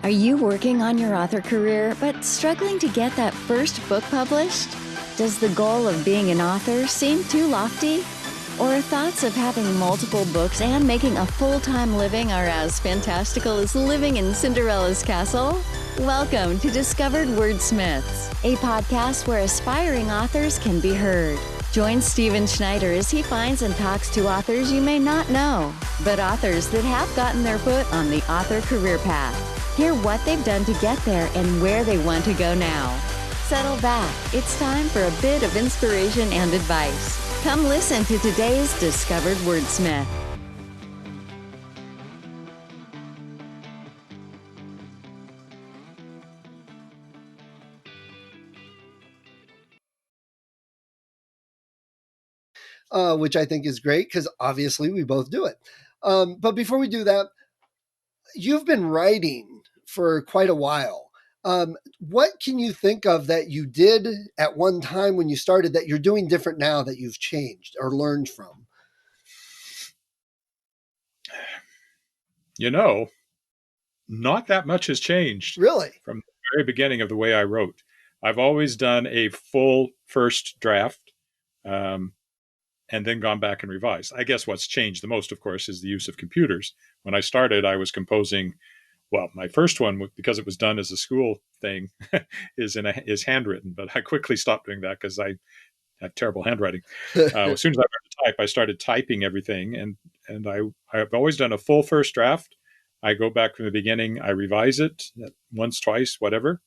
Are you working on your author career but struggling to get that first book published? Does the goal of being an author seem too lofty? Or thoughts of having multiple books and making a full-time living are as fantastical as living in Cinderella's castle? Welcome to Discovered Wordsmiths, a podcast where aspiring authors can be heard. Join Stephen Schneider as he finds and talks to authors you may not know, but authors that have gotten their foot on the author career path. Hear what they've done to get there and where they want to go now. Settle back. It's time for a bit of inspiration and advice. Come listen to today's Discovered Wordsmith. Which I think is great because obviously we both do it. But before we do that, you've been writing for quite a while. What can you think of that you did at one time when you started that you're doing different now that you've changed or learned from? You know, not that much has changed. Really? From the very beginning of the way I wrote. I've always done a full first draft and then gone back and revised. I guess what's changed the most, of course, is the use of computers. When I started, I was composing. Well, my first one, because it was done as a school thing, is handwritten. But I quickly stopped doing that because I have terrible handwriting. As soon as I learned to type, I started typing everything, and I've always done a full first draft. I go back from the beginning, I revise it once, twice, whatever,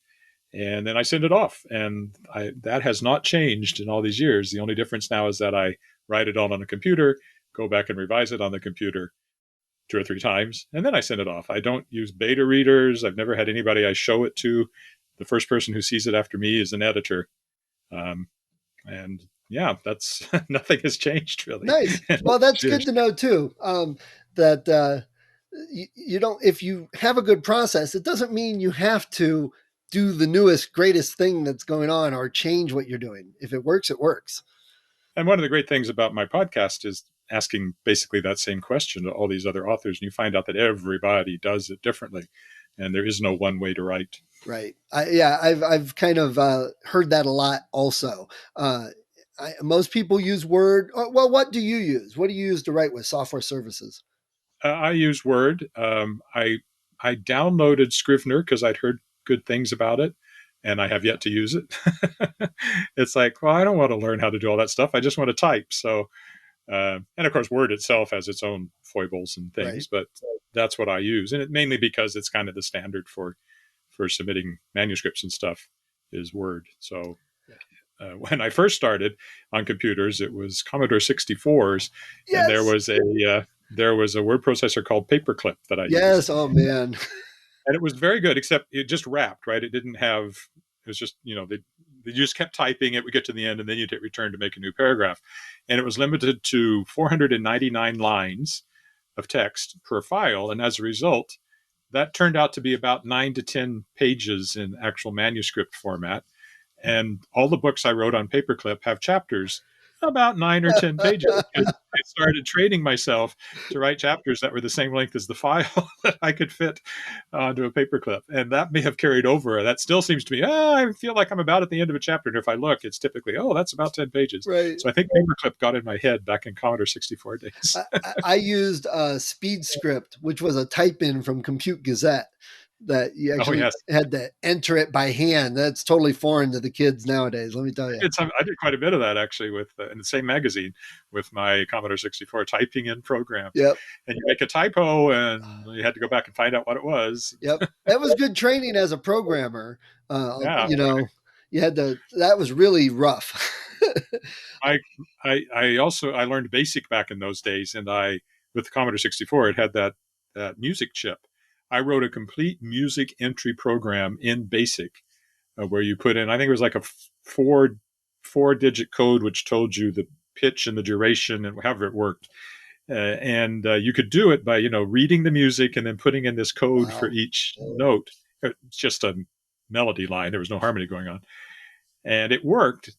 and then I send it off. And that has not changed in all these years. The only difference now is that I write it all on a computer, go back and revise it on the computer 2 or 3 times, and then I send it off. I don't use beta readers. I've never had anybody I show it to. The first person who sees it after me is an editor. And yeah, that's nothing has changed really. Nice. Well, that's good to know too. That you don't, if you have a good process, it doesn't mean you have to do the newest, greatest thing that's going on or change what you're doing. If it works, it works. And one of the great things about my podcast is asking basically that same question to all these other authors, and you find out that everybody does it differently, and there is no one way to write. Right. I've kind of heard that a lot also. Most people use Word. Well, what do you use? What do you use to write with software services? I use Word. I downloaded Scrivener because I'd heard good things about it, and I have yet to use it. It's like, well, I don't want to learn how to do all that stuff. I just want to type. So, and of course, Word itself has its own foibles and things, right. But that's what I use. And mainly because it's kind of the standard for submitting manuscripts and stuff is Word. So when I first started on computers, it was Commodore 64s. Yes. And there was a word processor called Paperclip that I used. Yes. Oh, man. And it was very good, except it just wrapped, right? It didn't have, it was just, they just kept typing. It would get to the end, and then you'd hit return to make a new paragraph. And it was limited to 499 lines of text per file. And as a result, that turned out to be about 9 to 10 pages in actual manuscript format. And all the books I wrote on Paperclip have chapters about 9 or 10 pages. I started training myself to write chapters that were the same length as the file that I could fit onto a paperclip. And that may have carried over. That still seems to me, I feel like I'm about at the end of a chapter. And if I look, it's typically, that's about 10 pages. Right. So I think paperclip got in my head back in Commodore 64 days. I used SpeedScript, which was a type-in from Compute Gazette that you actually had to enter it by hand. That's totally foreign to the kids nowadays, let me tell you. I did quite a bit of that actually with in the same magazine with my Commodore 64 typing in program. Yep. And you make a typo and you had to go back and find out what it was. Yep. That was good training as a programmer. You had to, that was really rough. I learned BASIC back in those days, and with the Commodore 64, it had that music chip. I wrote a complete music entry program in BASIC where you put in, I think it was like a four-digit code which told you the pitch and the duration and however it worked. And you could do it by, reading the music and then putting in this code for each note. It's just a melody line. There was no harmony going on. And it worked.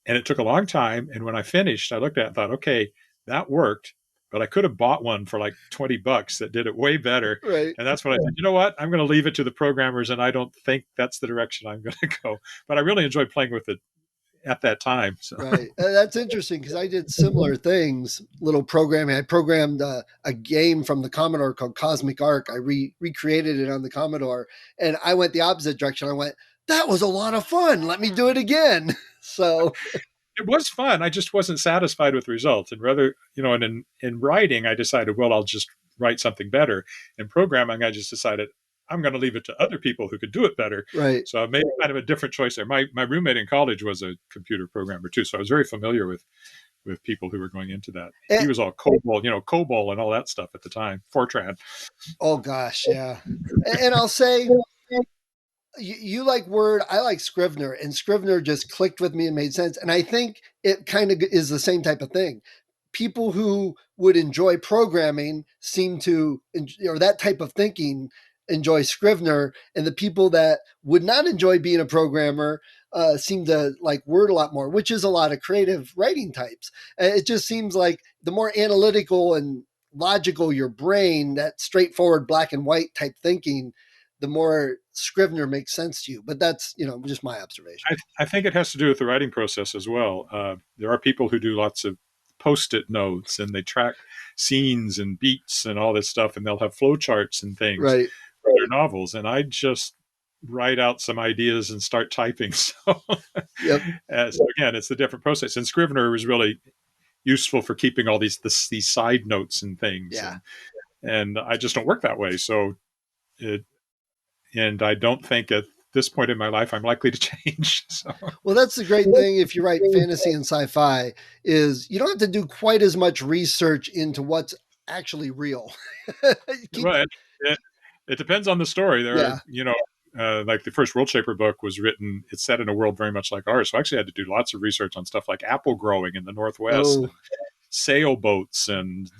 And it took a long time. And when I finished, I looked at it and thought, okay, that worked. but I could have bought one for like $20 that did it way better. Right. And that's what I said, you know what? I'm going to leave it to the programmers, and I don't think that's the direction I'm going to go. But I really enjoyed playing with it at that time. So. Right. That's interesting because I did similar things, little programming. I programmed a game from the Commodore called Cosmic Arc. I recreated it on the Commodore, and I went the opposite direction. I went, that was a lot of fun. Let me do it again. So it was fun. I just wasn't satisfied with the result. And rather, and in writing, I decided, well, I'll just write something better. In programming, I just decided I'm going to leave it to other people who could do it better. Right. So I made kind of a different choice there. My roommate in college was a computer programmer too, so I was very familiar with people who were going into that. He was all COBOL and all that stuff at the time, Fortran. Oh gosh, yeah. And I'll say, you like Word, I like Scrivener, and Scrivener just clicked with me and made sense. And I think it kind of is the same type of thing. People who would enjoy programming seem to, or that type of thinking, enjoy Scrivener, and the people that would not enjoy being a programmer seem to like Word a lot more, which is a lot of creative writing types. It just seems like the more analytical and logical your brain, that straightforward black and white type thinking, the more Scrivener makes sense to you. But that's, just my observation. I think it has to do with the writing process as well. There are people who do lots of Post-it notes, and they track scenes and beats and all this stuff, and they'll have flow charts and things right. for their novels. And I just write out some ideas and start typing. So, yep. So again, it's a different process. And Scrivener was really useful for keeping all these side notes and things. Yeah. And I just don't work that way. So and I don't think at this point in my life I'm likely to change. So. Well, that's the great thing if you write fantasy and sci-fi, is you don't have to do quite as much research into what's actually real. Well, it depends on the story. There are, like the first World Shaper book was written, it's set in a world very much like ours. So I actually had to do lots of research on stuff like apple growing in the Northwest, and sailboats and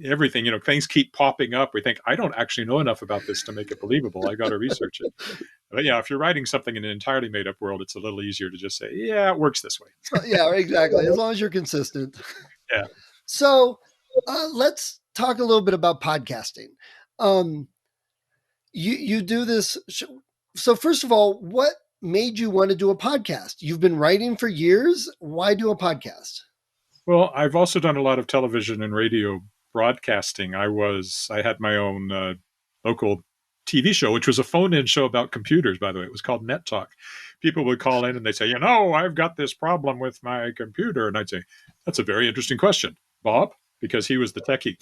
everything. Things keep popping up. We think, I don't actually know enough about this to make it believable. I got to research it. But yeah, if you're writing something in an entirely made up world, it's a little easier to just say, yeah, it works this way. Yeah, exactly. As long as you're consistent. Yeah. So let's talk a little bit about podcasting. You do this. So first of all, what made you want to do a podcast? You've been writing for years. Why do a podcast? Well, I've also done a lot of television and radio broadcasting. I had my own local TV show, which was a phone-in show about computers, by the way. It was called Net Talk. People would call in and they'd say, I've got this problem with my computer. And I'd say, that's a very interesting question, Bob, because he was the techie.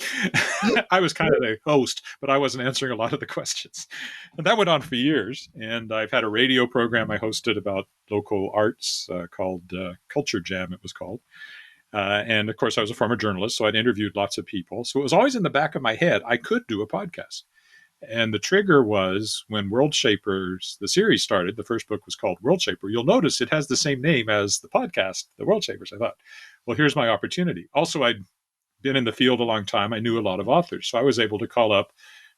I was kind of the host, but I wasn't answering a lot of the questions. And that went on for years. And I've had a radio program I hosted about local arts called Culture Jam, it was called. And of course, I was a former journalist, so I'd interviewed lots of people. So it was always in the back of my head, I could do a podcast. And the trigger was when World Shapers, the series started. The first book was called World Shaper. You'll notice it has the same name as the podcast, The World Shapers. I thought, well, here's my opportunity. Also, I'd been in the field a long time. I knew a lot of authors. So I was able to call up.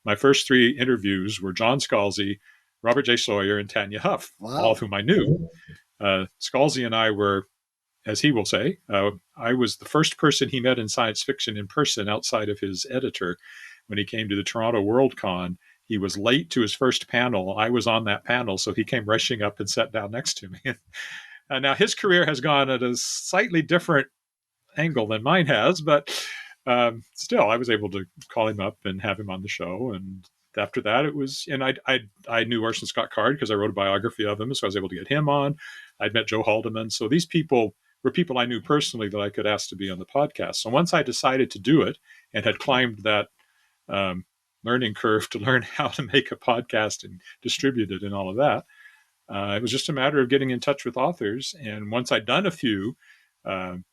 My first 3 interviews were John Scalzi, Robert J. Sawyer, and Tanya Huff, all of whom I knew. Scalzi and I were, as he will say, I was the first person he met in science fiction in person outside of his editor. When he came to the Toronto Worldcon, he was late to his first panel. I was on that panel, so he came rushing up and sat down next to me. Now, his career has gone at a slightly different angle than mine has, but still, I was able to call him up and have him on the show. And after that, it was, and I knew Orson Scott Card because I wrote a biography of him, so I was able to get him on. I'd met Joe Haldeman. So these people were people I knew personally that I could ask to be on the podcast. So once I decided to do it and had climbed that learning curve to learn how to make a podcast and distribute it and all of that, it was just a matter of getting in touch with authors. And once I'd done a few,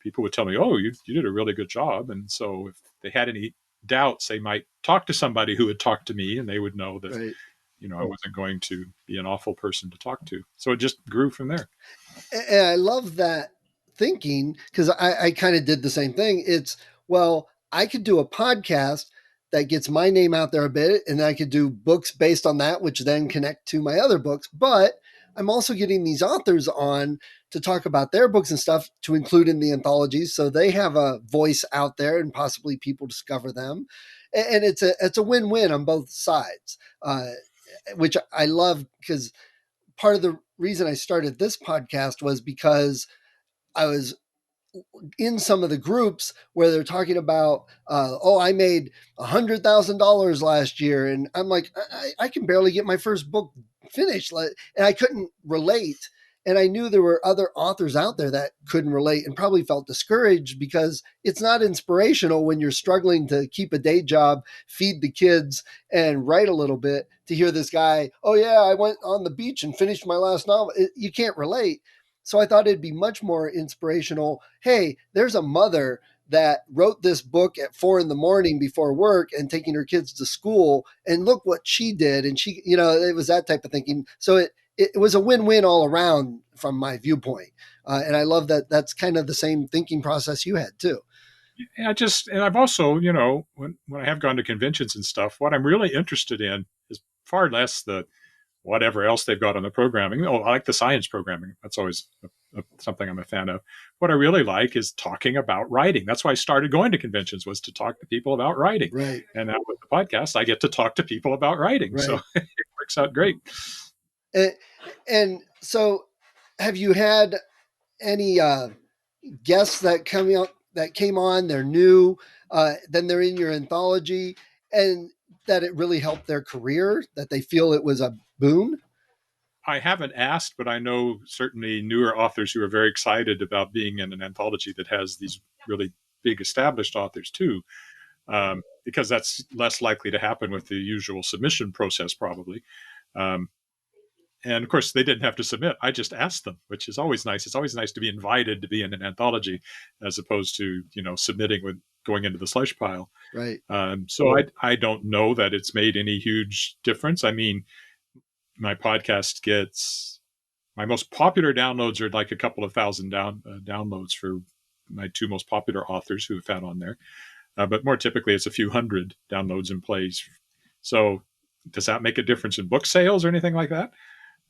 people would tell me, you did a really good job. And so if they had any doubts, they might talk to somebody who had talked to me, and they would know that, right. I wasn't going to be an awful person to talk to. So it just grew from there. And I love that thinking, because I kind of did the same thing. It's, well, I could do a podcast that gets my name out there a bit, and I could do books based on that, which then connect to my other books. But I'm also getting these authors on to talk about their books and stuff to include in the anthologies, so they have a voice out there and possibly people discover them. And it's a win-win on both sides, which I love, because part of the reason I started this podcast was because I was in some of the groups where they're talking about, I made $100,000 last year, and I'm like, I can barely get my first book finished, and I couldn't relate. And I knew there were other authors out there that couldn't relate and probably felt discouraged, because it's not inspirational when you're struggling to keep a day job, feed the kids, and write a little bit, to hear this guy, oh yeah, I went on the beach and finished my last novel. You can't relate. So I thought it'd be much more inspirational. Hey, there's a mother that wrote this book at 4 a.m. before work and taking her kids to school, and look what she did. And she, it was that type of thinking. So it was a win-win all around from my viewpoint. And I love that that's kind of the same thinking process you had too. And I've also, when I have gone to conventions and stuff, what I'm really interested in is far less the whatever else they've got on the programming. Oh, I like the science programming. That's always something I'm a fan of. What I really like is talking about writing. That's why I started going to conventions, was to talk to people about writing. Right. And now with the podcast, I get to talk to people about writing. Right. So it works out great. And so have you had any guests that came on, they're new, then they're in your anthology, and that it really helped their career, that they feel it was a boon? I haven't asked, but I know certainly newer authors who are very excited about being in an anthology that has these really big established authors too, because that's less likely to happen with the usual submission process probably. And of course, they didn't have to submit. I just asked them, which is always nice. It's always nice to be invited to be in an anthology, as opposed to submitting with going into the slush pile. Right. So I don't know that it's made any huge difference. I mean, my podcast gets, my most popular downloads are like a couple of thousand downloads for my two most popular authors who have had on there. But more typically, it's a few hundred downloads and plays. So does that make a difference in book sales or anything like that?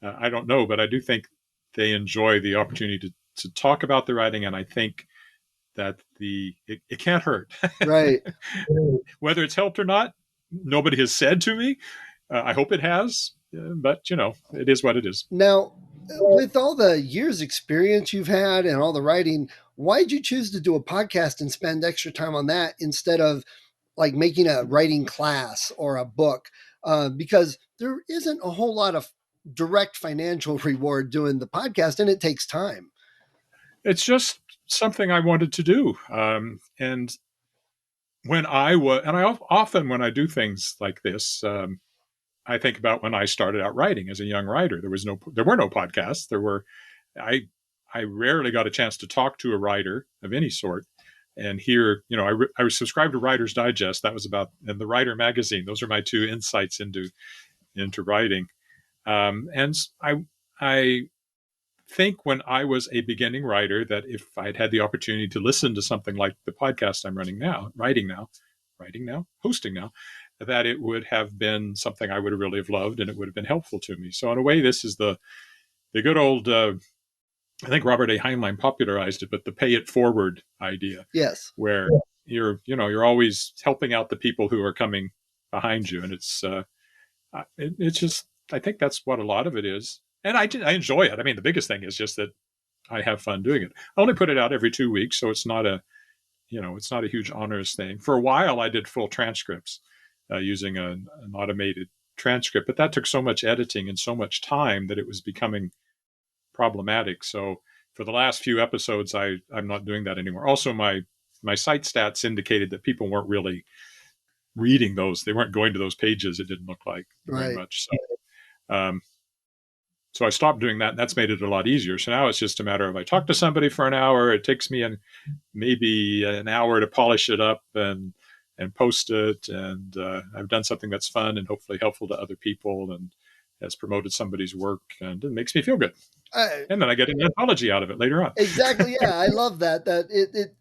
I don't know, but I do think they enjoy the opportunity to talk about the writing, and I think that it can't hurt. Right. Whether it's helped or not, nobody has said to me. I hope it has, but it is what it is. Now, with all the years experience you've had and all the writing, why did you choose to do a podcast and spend extra time on that instead of like making a writing class or a book? Because there isn't a whole lot of direct financial reward doing the podcast, and it takes time. It's just something I wanted to do. And when I often, when I do things like this, I think about when I started out writing as a young writer. There were no podcasts. I rarely got a chance to talk to a writer of any sort. And here, I was subscribed to Writer's Digest. That was and the Writer magazine. Those are my two insights into writing. And I think when I was a beginning writer, that if I'd had the opportunity to listen to something like the podcast I'm hosting now, that it would have been something I would have really have loved, and it would have been helpful to me. So in a way, this is the good old, I think Robert A. Heinlein popularized it, but the pay it forward idea. Yes. Where you're always helping out the people who are coming behind you. And it's just, I think that's what a lot of it is. And I enjoy it. I mean, the biggest thing is just that I have fun doing it. I only put it out every 2 weeks, so it's not a huge onerous thing. For a while, I did full transcripts using an automated transcript, but that took so much editing and so much time that it was becoming problematic. So for the last few episodes, I'm not doing that anymore. Also, my site stats indicated that people weren't really reading those. They weren't going to those pages. It didn't look like very much. So I stopped doing that, and that's made it a lot easier. So now it's just a matter of I talk to somebody for an hour. It takes me maybe an hour to polish it up and post it. And I've done something that's fun and hopefully helpful to other people and has promoted somebody's work, and it makes me feel good. And then I get an anthology out of it later on. Exactly. Yeah, I love that. That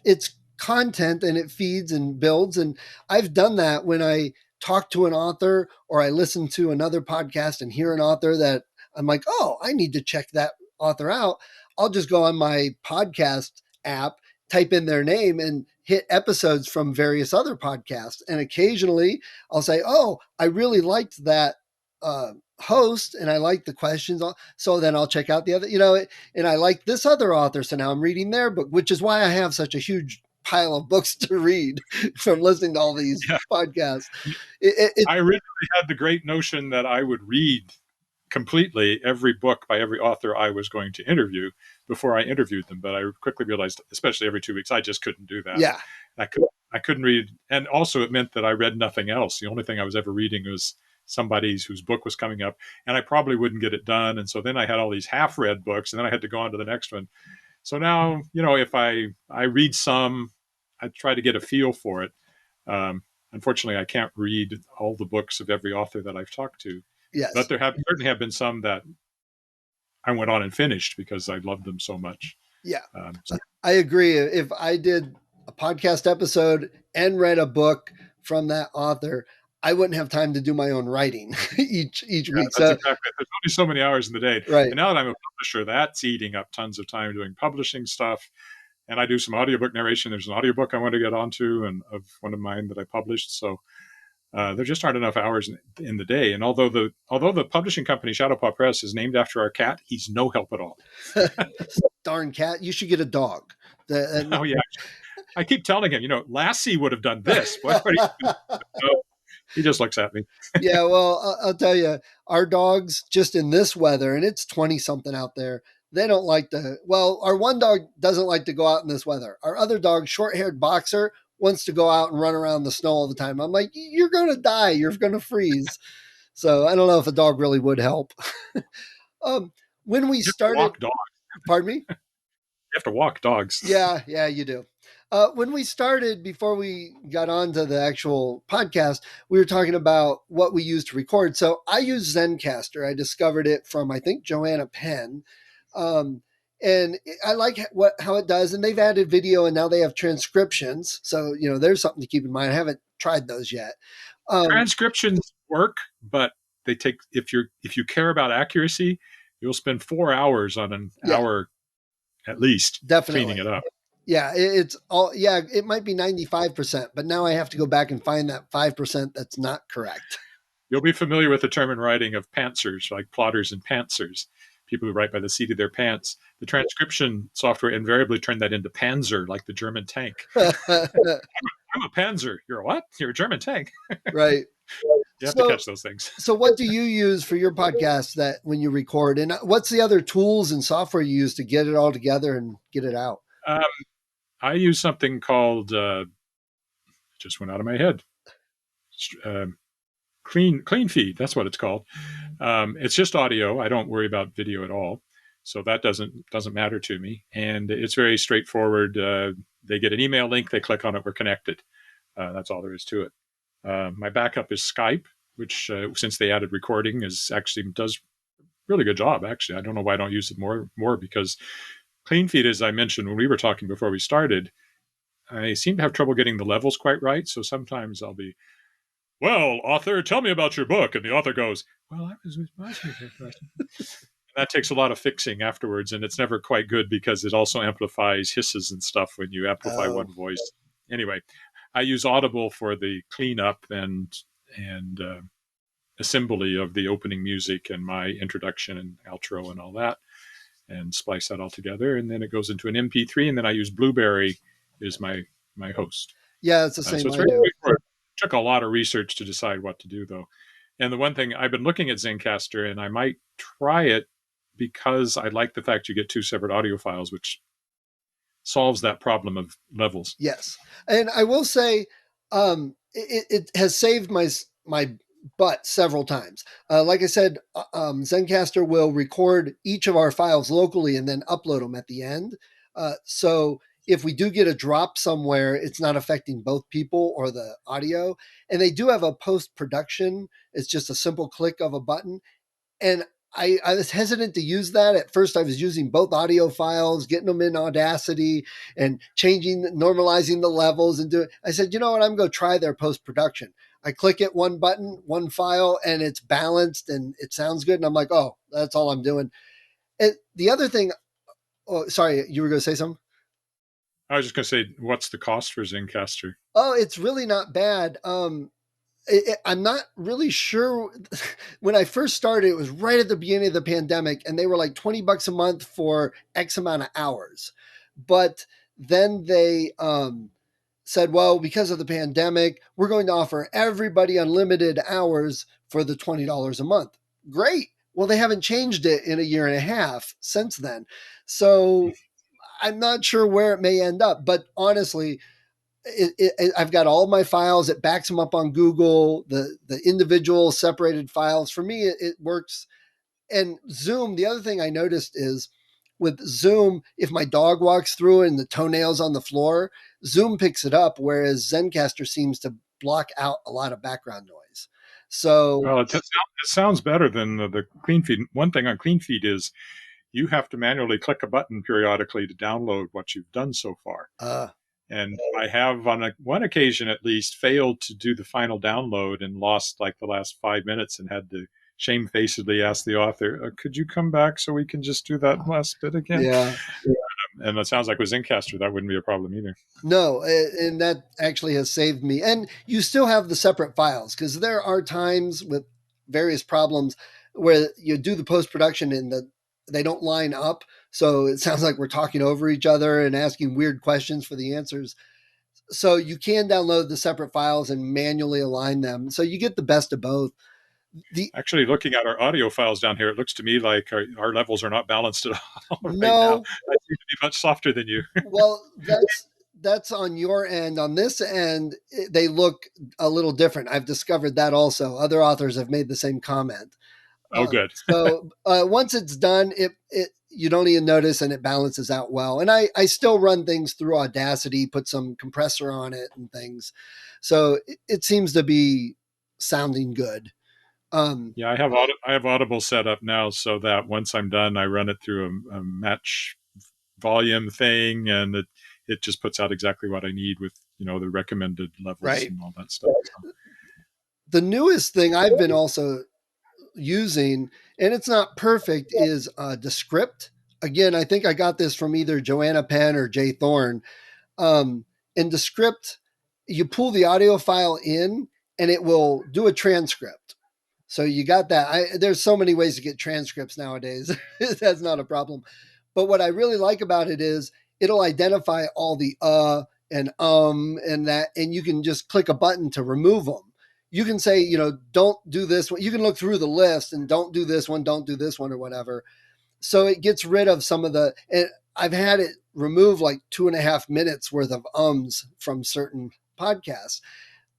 it's content and it feeds and builds. And I've done that when I talk to an author or I listen to another podcast and hear an author that I'm like, oh, I need to check that author out. I'll just go on my podcast app, type in their name, and hit episodes from various other podcasts. And occasionally I'll say, oh, I really liked that host and I like the questions. So then I'll check out the other, and I like this other author. So now I'm reading their book, which is why I have such a huge pile of books to read from listening to all these podcasts. I originally had the great notion that I would read completely every book by every author I was going to interview before I interviewed them. But I quickly realized, especially every 2 weeks, I just couldn't do that. Yeah. I couldn't read. And also it meant that I read nothing else. The only thing I was ever reading was somebody's whose book was coming up, and I probably wouldn't get it done. And so then I had all these half-read books, and then I had to go on to the next one. So now, if I read some, I try to get a feel for it. Unfortunately, I can't read all the books of every author that I've talked to. Yes. But there certainly have been some that I went on and finished because I loved them so much. Yeah. I agree. If I did a podcast episode and read a book from that author, I wouldn't have time to do my own writing each week. That's exactly. There's only so many hours in the day. Right. And now that I'm a publisher, that's eating up tons of time doing publishing stuff. And I do some audiobook narration. There's an audiobook I want to get onto, and of one of mine that I published. So there just aren't enough hours in the day. And although the publishing company Shadowpaw Press is named after our cat, he's no help at all. Darn cat! You should get a dog. Oh yeah, I keep telling him. Lassie would have done this. He just looks at me. Yeah, well, I'll tell you, our dogs just in this weather, and it's 20 something out there. They don't like our one dog doesn't like to go out in this weather. Our other dog, short-haired boxer, wants to go out and run around the snow all the time. I'm like, you're going to die. You're going to freeze. So I don't know if a dog really would help. When we started, walk dogs. Pardon me? You have to walk dogs. Yeah, you do. When we started, before we got on to the actual podcast, we were talking about what we use to record. So I use Zencastr. I discovered it from, I think, Joanna Penn. And I like how it does. And they've added video, and now they have transcriptions. So, there's something to keep in mind. I haven't tried those yet. Transcriptions work, but they take, if you care about accuracy, you'll spend 4 hours on an hour at least definitely cleaning it up. Yeah, it's all. Yeah, it might be 95%, but now I have to go back and find that 5% that's not correct. You'll be familiar with the term in writing of pantsers, like plotters and pantsers, people who write by the seat of their pants. The transcription software invariably turned that into Panzer, like the German tank. I'm a Panzer. You're a what? You're a German tank. Right. You have to catch those things. So what do you use for your podcast that when you record, and what's the other tools and software you use to get it all together and get it out? I use something called, just went out of my head, Clean Feed. That's what it's called. It's just audio. I don't worry about video at all. So that doesn't matter to me. And it's very straightforward. They get an email link. They click on it. We're connected. That's all there is to it. My backup is Skype, which since they added recording does a really good job. Actually, I don't know why I don't use it more because CleanFeed, as I mentioned when we were talking before we started, I seem to have trouble getting the levels quite right. So sometimes I'll be, well, author, tell me about your book. And the author goes, well, I was watching it. That takes a lot of fixing afterwards. And it's never quite good because it also amplifies hisses and stuff when you amplify one voice. Anyway, I use Audible for the cleanup and assembly of the opening music and my introduction and outro and all that, and splice that all together. And then it goes into an MP3, and then I use Blueberry as my host. Yeah, it's the same. So it's very straightforward. It took a lot of research to decide what to do, though. And the one thing, I've been looking at Zencastr, and I might try it because I like the fact you get 2 separate audio files, which solves that problem of levels. Yes. And I will say it has saved my butt several times. Like I said, Zencastr will record each of our files locally and then upload them at the end. So if we do get a drop somewhere, it's not affecting both people or the audio. And they do have a post-production. It's just a simple click of a button. And I was hesitant to use that. At first, I was using both audio files, getting them in Audacity and normalizing the levels and doing. I said, you know what? I'm going to try their post production. I click it, one button, one file, and it's balanced and it sounds good. And I'm like, oh, that's all I'm doing. And the other thing, oh, sorry, you were going to say something? I was just going to say, what's the cost for Zencastr? Oh, it's really not bad. I'm not really sure. When I first started, it was right at the beginning of the pandemic, and they were like $20 a month for X amount of hours. But then they said, well, because of the pandemic, we're going to offer everybody unlimited hours for the $20 a month. Great. Well, they haven't changed it in a year and a half since then. So I'm not sure where it may end up. But honestly, I've got all my files. It backs them up on Google, the individual separated files. For me, it works. And Zoom, the other thing I noticed is with Zoom, if my dog walks through and the toenails on the floor, Zoom picks it up, whereas Zencastr seems to block out a lot of background noise. So, well, it sounds better than the clean feed. One thing on clean feed is you have to manually click a button periodically to download what you've done so far. And I have, on one occasion at least, failed to do the final download and lost like the last 5 minutes and had to shamefacedly ask the author, could you come back so we can just do that last bit again? Yeah. And it sounds like with Zencastr, that wouldn't be a problem either. No, and that actually has saved me. And you still have the separate files, because there are times with various problems where you do the post-production and they don't line up. So it sounds like we're talking over each other and asking weird questions for the answers. So you can download the separate files and manually align them. So you get the best of both. Actually, looking at our audio files down here, it looks to me like our levels are not balanced at all right No. now. I seem to be much softer than you. Well, that's on your end. On this end, they look a little different. I've discovered that also. Other authors have made the same comment. Oh, good. So once it's done, it you don't even notice, and it balances out well. And I still run things through Audacity, put some compressor on it and things. So it seems to be sounding good. Yeah, I have Audible set up now so that once I'm done, I run it through a match volume thing, and it just puts out exactly what I need with the recommended levels and all that stuff. So. The newest thing I've been also using, and it's not perfect, is Descript. Again, I think I got this from either Joanna Penn or Jay Thorne. In Descript, you pull the audio file in, and it will do a transcript. So you got that. There's so many ways to get transcripts nowadays. That's not a problem. But what I really like about it is it'll identify all the and that, and you can just click a button to remove them. You can say, don't do this one. You can look through the list and don't do this one, don't do this one, or whatever. So it gets rid of some of and I've had it remove like 2.5 minutes worth of ums from certain podcasts.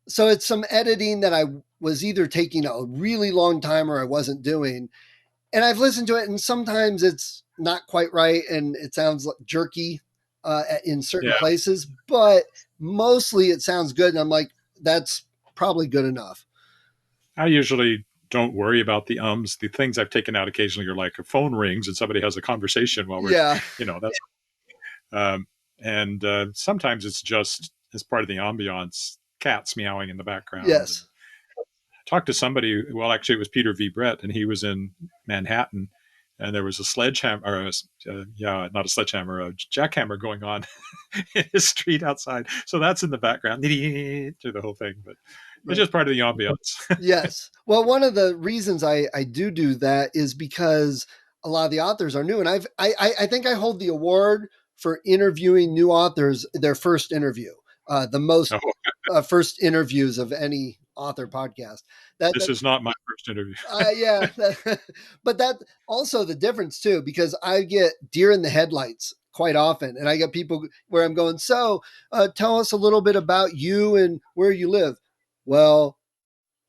So it's some editing that I was either taking a really long time or I wasn't doing. And I've listened to it, and sometimes it's not quite right and it sounds like jerky in certain places, but mostly it sounds good. And I'm like, that's probably good enough. I usually don't worry about the ums. The things I've taken out occasionally are like a phone rings and somebody has a conversation while we're, that's, and sometimes it's just as part of the ambiance, cats meowing in the background. Yes. I talked to somebody, well, actually it was Peter V. Brett, and he was in Manhattan, and there was a sledgehammer, or not a sledgehammer, a jackhammer going on in his street outside. So that's in the background through the whole thing, but it's just part of the ambiance. Yes. Well, one of the reasons I do that is because a lot of the authors are new, and I think I hold the award for interviewing new authors, their first interview, the most first interviews of any author podcast. This is not my first interview. But that also the difference too, because I get deer in the headlights quite often, and I get people where I'm going, so tell us a little bit about you and where you live. Well,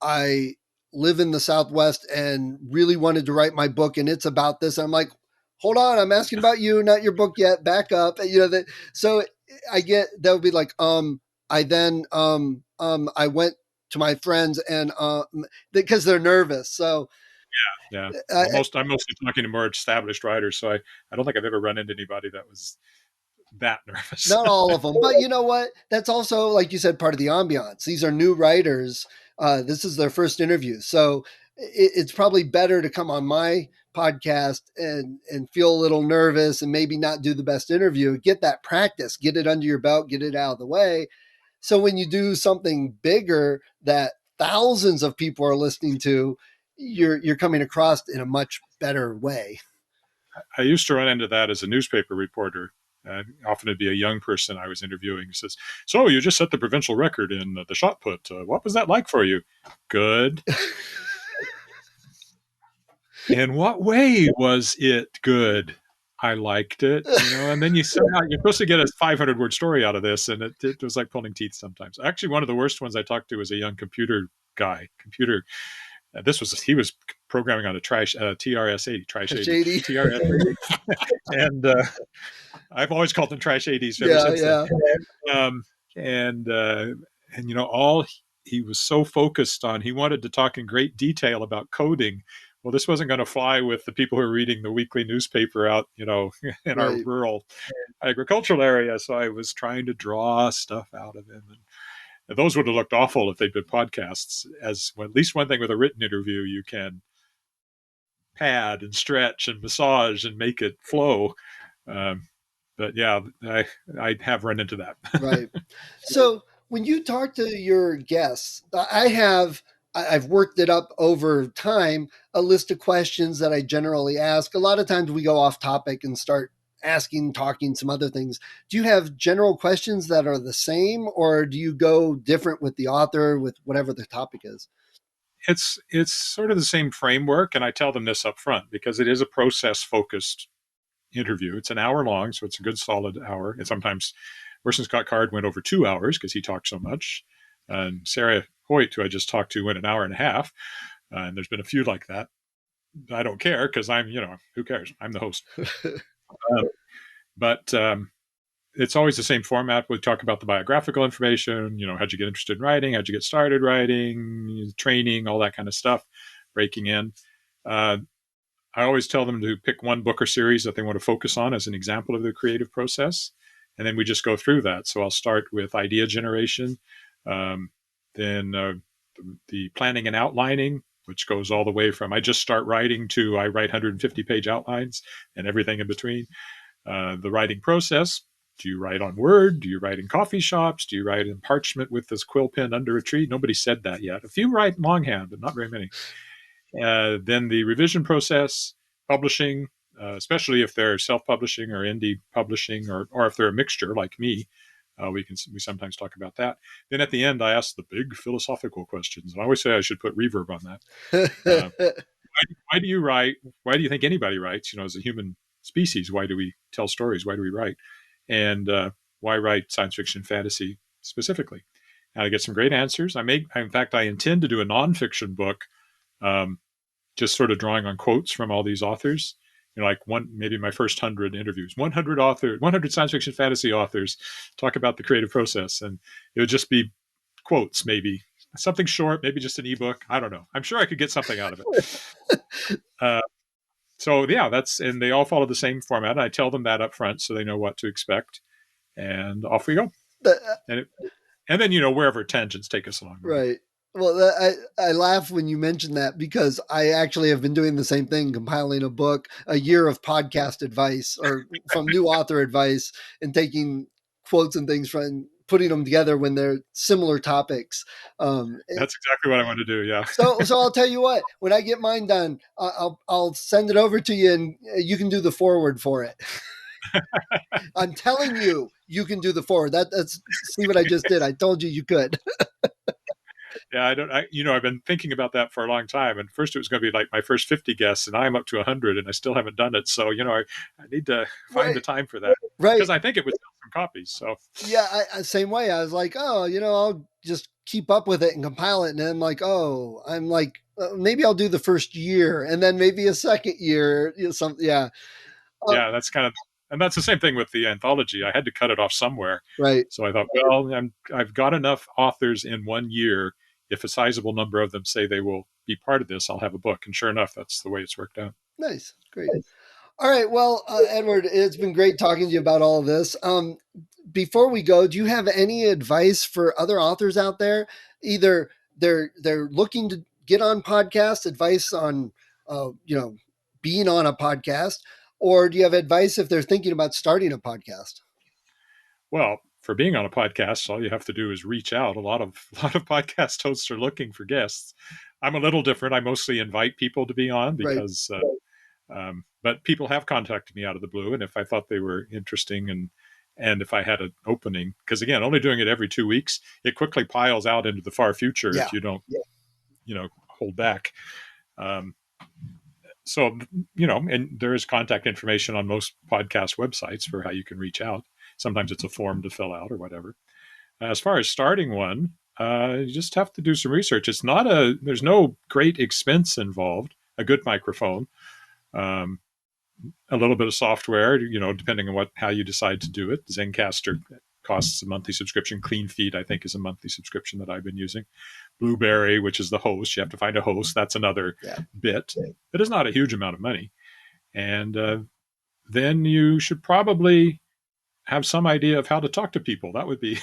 I live in the Southwest and really wanted to write my book, and it's about this. I'm like, hold on, I'm asking about you, not your book yet. Back up. So I get, that would be like, I then, I went to my friends and, because they're nervous. So Yeah. I, Well, I'm mostly talking to more established writers, so I don't think I've ever run into anybody that was that nervous. Not all of them, but you know what? That's also, like you said, part of the ambiance. These are new writers. This is their first interview, so it's probably better to come on my podcast and feel a little nervous and maybe not do the best interview. Get that practice, get it under your belt, get it out of the way. So when you do something bigger that thousands of people are listening to, you're coming across in a much better way. I used to run into that as a newspaper reporter. Often it'd be a young person I was interviewing who says, "So you just set the provincial record in the shot put. What was that like for you?" Good. In what way was it good? I liked it, and then you're supposed to get a 500-word story out of this, and it was like pulling teeth sometimes. Actually, one of the worst ones I talked to was a young computer guy. He was programming on a TRS-80, Trash 80, TRS-80, and I've always called them Trash 80s ever since then. And all he was so focused on, he wanted to talk in great detail about coding. Well, this wasn't going to fly with the people who are reading the weekly newspaper out, in our rural agricultural area. So I was trying to draw stuff out of him. And those would have looked awful if they'd been podcasts. At least one thing with a written interview, you can pad and stretch and massage and make it flow. But yeah, I have run into that. Right. So when you talk to your guests, I've worked it up over time, a list of questions that I generally ask. A lot of times we go off topic and start talking some other things. Do you have general questions that are the same, or do you go different with the author, with whatever the topic is? It's sort of the same framework, and I tell them this up front because it is a process-focused interview. It's an hour long, so it's a good solid hour. And sometimes Orson Scott Card went over 2 hours because he talked so much. And Sarah Hoyt, who I just talked to, went an hour and a half. And there's been a few like that. I don't care because who cares? I'm the host. But it's always the same format. We talk about the biographical information, how'd you get interested in writing? How'd you get started writing? Training, all that kind of stuff, breaking in. I always tell them to pick one book or series that they want to focus on as an example of their creative process. And then we just go through that. So I'll start with idea generation, then the planning and outlining, which goes all the way from I just start writing to I write 150-page outlines and everything in between. The writing process. Do you write on Word? Do you write in coffee shops? Do you write in parchment with this quill pen under a tree? Nobody said that yet. A few write longhand, but not very many. Then the revision process, publishing, especially if they're self-publishing or indie publishing, or if they're a mixture like me, we sometimes talk about that. Then at the end, I ask the big philosophical questions. And I always say I should put reverb on that. Why do you write? Why do you think anybody writes? As a human species, why do we tell stories? Why do we write? And why write science fiction, fantasy specifically? And I get some great answers. In fact, I intend to do a nonfiction book. Just sort of drawing on quotes from all these authors, maybe my first 100 interviews, 100 science fiction fantasy authors talk about the creative process. And it would just be quotes, maybe something short, maybe just an ebook. I don't know. I'm sure I could get something out of it. So yeah, and they all follow the same format. I tell them that up front so they know what to expect, and off we go. And then, wherever tangents take us along. Right. Well, I laugh when you mention that because I actually have been doing the same thing, compiling a book, a year of podcast advice or from new author advice, and taking quotes and things from putting them together when they're similar topics. That's exactly what I want to do. Yeah. So I'll tell you what, when I get mine done, I'll send it over to you and you can do the forward for it. I'm telling you, you can do the forward. That's see what I just did. I told you you could. Yeah, I've been thinking about that for a long time. And first it was going to be like my first 50 guests, and I'm up to 100 and I still haven't done it. So, I need to find the time for that. Right. Because I think it would sell some copies. So yeah, same way. I was like, I'll just keep up with it and compile it. And then I'm like, maybe I'll do the first year and then maybe a second year. Something. Yeah. Yeah, that's and that's the same thing with the anthology. I had to cut it off somewhere. Right. So I thought, well, I've got enough authors in 1 year. If a sizable number of them say they will be part of this, I'll have a book. And sure enough, that's the way it's worked out. Nice. Great. All right. Well, Edward, it's been great talking to you about all of this. Before we go, do you have any advice for other authors out there? Either they're looking to get on podcast, advice on, being on a podcast, or do you have advice if they're thinking about starting a podcast? Well, for being on a podcast, all you have to do is reach out. A lot of podcast hosts are looking for guests. I'm a little different. I mostly invite people to be on because, but people have contacted me out of the blue, and if I thought they were interesting and if I had an opening, because again, only doing it every 2 weeks, it quickly piles out into the far future if you don't, hold back. So, and there is contact information on most podcast websites for how you can reach out. Sometimes it's a form to fill out or whatever. As far as starting one, you just have to do some research. There's no great expense involved. A good microphone, a little bit of software, depending on how you decide to do it. Zencastr costs a monthly subscription. Clean Feed, I think, is a monthly subscription that I've been using. Blueberry, which is the host. You have to find a host. That's another bit. It is not a huge amount of money. And then you should probably have some idea of how to talk to people. That would be,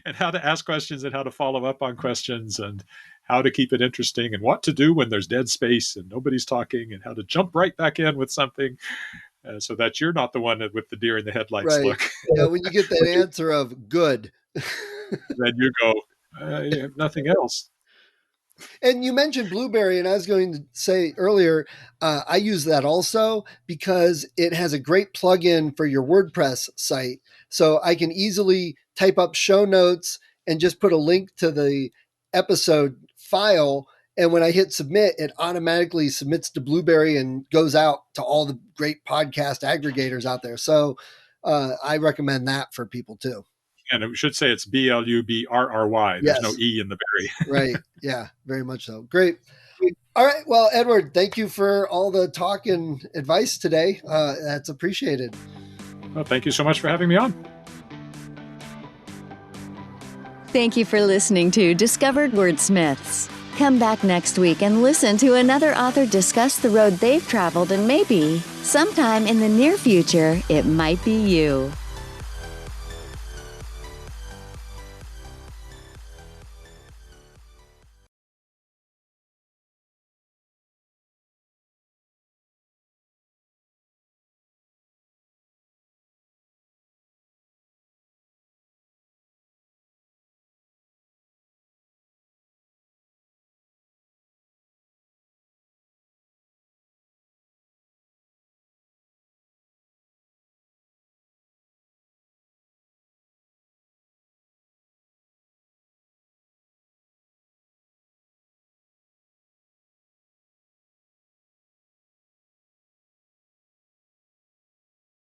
and how to ask questions and how to follow up on questions and how to keep it interesting and what to do when there's dead space and nobody's talking and how to jump right back in with something so that you're not the one with the deer in the headlights look. Yeah, when you get that answer of good, then you go, you have nothing else. And you mentioned Blueberry, and I was going to say earlier, I use that also because it has a great plugin for your WordPress site. So I can easily type up show notes and just put a link to the episode file. And when I hit submit, it automatically submits to Blueberry and goes out to all the great podcast aggregators out there. So I recommend that for people too. And we should say it's BLUBRRY. There's no E in the berry. Right. Yeah, very much so. Great. All right. Well, Edward, thank you for all the talk and advice today. That's appreciated. Well, thank you so much for having me on. Thank you for listening to Discovered Wordsmiths. Come back next week and listen to another author discuss the road they've traveled, and maybe sometime in the near future, it might be you.